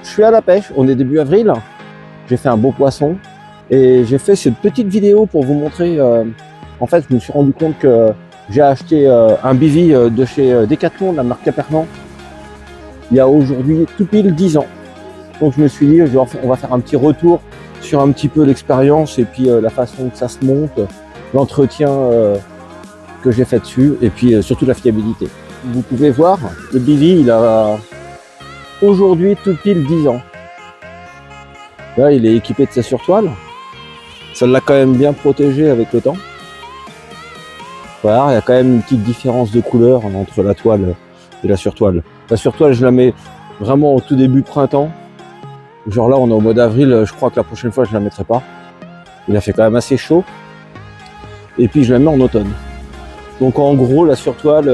Je suis à la pêche, on est début avril, j'ai fait un beau poisson et j'ai fait cette petite vidéo pour vous montrer, en fait je me suis rendu compte que j'ai acheté un bivy de chez Decathlon, de la marque Capernan, il y a aujourd'hui tout pile 10 ans. Donc je me suis dit, on va faire un petit retour sur un petit peu l'expérience et puis la façon que ça se monte, l'entretien que j'ai fait dessus et puis surtout la fiabilité. Vous pouvez voir, le bivy il a aujourd'hui tout pile 10 ans. Là, il est équipé de sa surtoile. Ça l'a quand même bien protégé avec le temps. Voilà, il y a quand même une petite différence de couleur entre la toile et la surtoile. La surtoile, je la mets vraiment au tout début printemps. Genre là, on est au mois d'avril, je crois que la prochaine fois, je la mettrai pas. Il a fait quand même assez chaud. Et puis, je la mets en automne. Donc, en gros, la surtoile,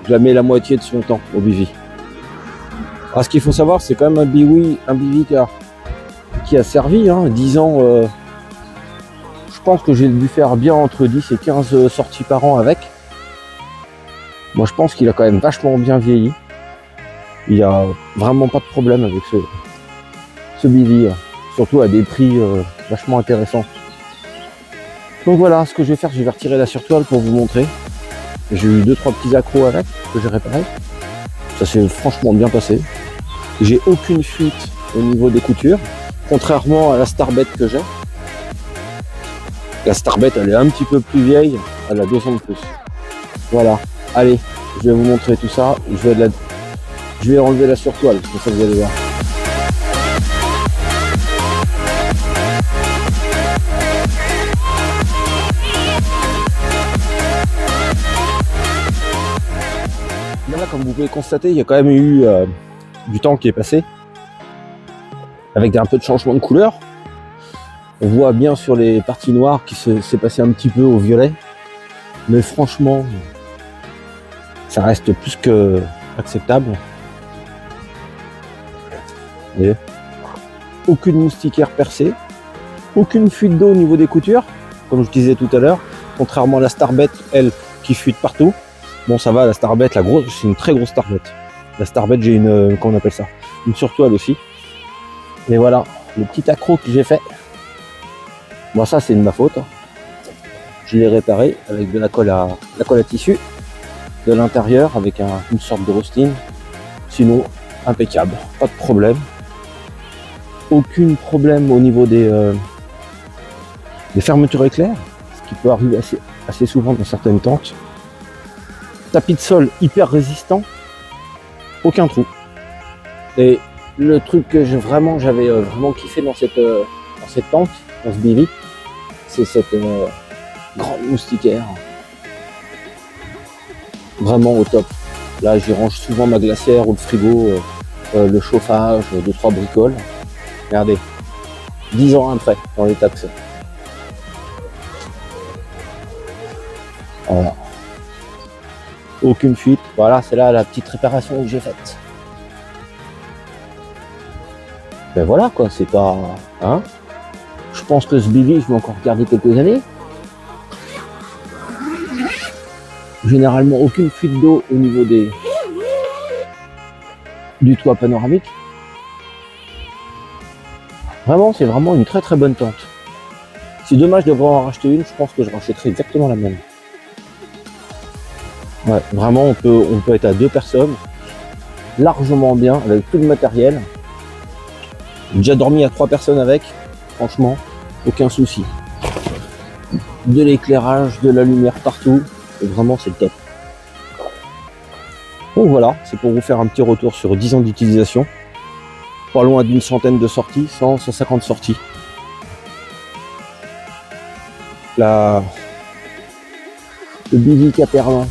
je la mets la moitié de son temps au bivy. Alors, ce qu'il faut savoir, c'est quand même un bivy qui a servi, 10 ans. Je pense que j'ai dû faire bien entre 10 et 15 sorties par an avec. Moi, je pense qu'il a quand même vachement bien vieilli. Il n'y a vraiment pas de problème avec ce bivy, surtout à des prix vachement intéressants. Donc voilà, ce que je vais faire, je vais retirer la surtoile pour vous montrer. J'ai eu 2-3 petits accros avec que j'ai réparé. Ça s'est franchement bien passé. J'ai aucune fuite au niveau des coutures, contrairement à la Starbet que j'ai. La Starbet, elle est un petit peu plus vieille, elle a 2 ans de plus. Voilà, allez, je vais vous montrer tout ça. Je vais enlever la surtoile, comme ça vous allez voir. Là, comme vous pouvez constater, il y a quand même eu du temps qui est passé, avec un peu de changement de couleur. On voit bien sur les parties noires qui s'est passé un petit peu au violet. Mais franchement, ça reste plus que acceptable. Vous voyez, aucune moustiquaire percée, aucune fuite d'eau au niveau des coutures, comme je disais tout à l'heure, contrairement à la Starbet, elle, qui fuite partout. Bon, ça va, la Starbet, la grosse, c'est une très grosse Starbet. La Starbet, j'ai une, comment on appelle ça, une surtoile aussi. Et voilà, le petit accro que j'ai fait. Bon, ça, c'est de ma faute. Je l'ai réparé avec de la colle à tissu de l'intérieur avec une sorte de rustine. Sinon, impeccable, pas de problème. Aucun problème au niveau des fermetures éclairs, ce qui peut arriver assez souvent dans certaines tentes. Tapis de sol hyper résistant, aucun trou. Et le truc que j'avais vraiment kiffé dans cette tente, dans ce bivy, c'est cette grande moustiquaire. Vraiment au top. Là, j'y range souvent ma glacière ou le frigo, le chauffage, 2-3 bricoles. Regardez, 10 ans après, dans l'état que c'est. Voilà. Aucune fuite. Voilà, c'est là la petite réparation que j'ai faite. Ben voilà quoi, c'est pas... Je pense que ce bivy, je vais encore garder quelques années. Généralement, aucune fuite d'eau au niveau du toit panoramique. Vraiment, c'est vraiment une très très bonne tente. C'est dommage de devoir en racheter une, je pense que je rachèterai exactement la même. Ouais, vraiment, on peut être à 2 personnes, largement bien, avec tout le matériel. J'ai déjà dormi à 3 personnes avec, franchement, aucun souci. De l'éclairage, de la lumière partout, et vraiment c'est le top. Donc voilà, c'est pour vous faire un petit retour sur 10 ans d'utilisation. Pas loin d'une centaine de sorties, 150 sorties. Le bivy Capernan